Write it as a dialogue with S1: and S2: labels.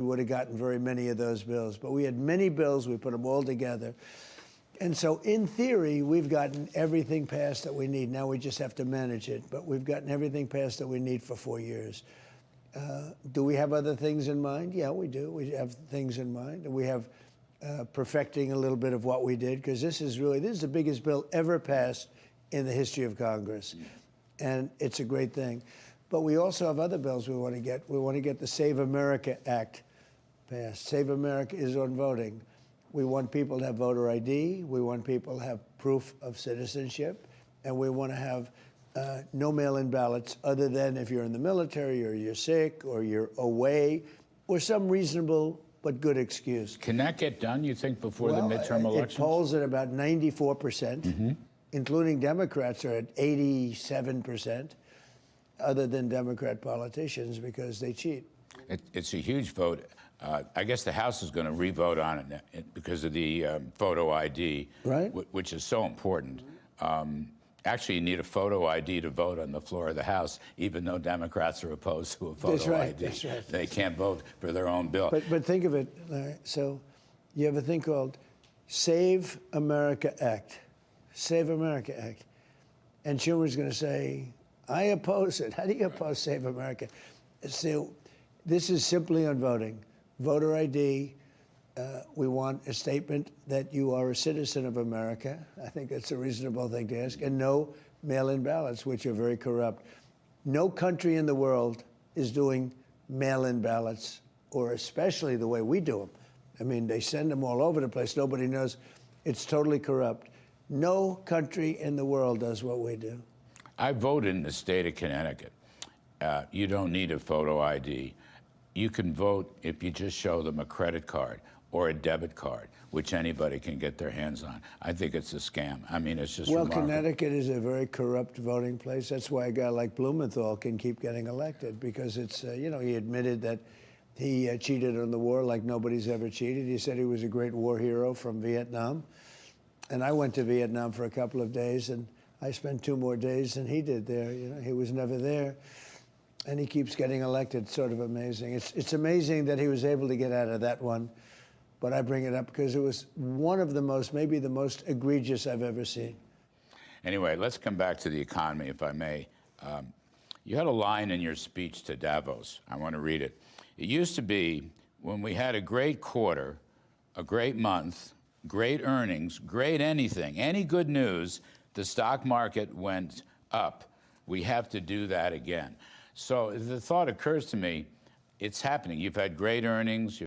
S1: we would have gotten very many of those bills. But we had many bills, we put them all together. And so in theory, we've gotten everything passed that we need. Now we just have to manage it. But we've gotten everything passed that we need for 4 years. Do we have other things in mind? Yeah, we do. We have things in mind. We have perfecting a little bit of what we did, because this is the biggest bill ever passed in the history of Congress. And it's a great thing. But we also have other bills we want to get. We want to get the Save America Act passed. Save America is on voting. We want people to have voter ID. We want people to have proof of citizenship. And we want to have no mail-in ballots other than if you're in the military or you're sick or you're away or some reasonable but good excuse.
S2: Can that get done, you think, before the midterm elections?
S1: It polls at about 94%, including Democrats are at 87%, other than Democrat politicians, because they cheat.
S2: It's a huge vote. I guess the House is going to re-vote on it because of the photo ID,
S1: right?
S2: Which is so important. Actually, you need a photo ID to vote on the floor of the House, even though Democrats are opposed to a photo ID.
S1: That's right.
S2: They can't vote for their own bill.
S1: But think of it, Larry. So you have a thing called Save America Act. Save America Act. And Schumer's going to say, I oppose it. How do you oppose Save America? So this is simply on voting. Voter ID. We want a statement that you are a citizen of America. I think that's a reasonable thing to ask. And no mail-in ballots, which are very corrupt. No country in the world is doing mail-in ballots, or especially the way we do them. I mean, they send them all over the place. Nobody knows. It's totally corrupt. No country in the world does what we do.
S2: I voted in the state of Connecticut. You don't need a photo ID. You can vote if you just show them a credit card or a debit card, which anybody can get their hands on. I think it's a scam. I mean, it's just remarkable.
S1: Connecticut is a very corrupt voting place. That's why a guy like Blumenthal can keep getting elected, because it's, you know, he admitted that he cheated on the war like nobody's ever cheated. He said he was a great war hero from Vietnam. And I went to Vietnam for a couple of days, and I spent 2 more days than he did there. You know, he was never there. And he keeps getting elected. Sort of amazing. It's amazing that he was able to get out of that one. But I bring it up because it was one of the most, maybe the most egregious I've ever seen.
S2: Anyway, let's come back to the economy, if I may. You had a line in your speech to Davos. I want to read it. It used to be, when we had a great quarter, a great month, great earnings, great anything, any good news, the stock market went up. We have to do that again. So the thought occurs to me, it's happening. You've had great earnings.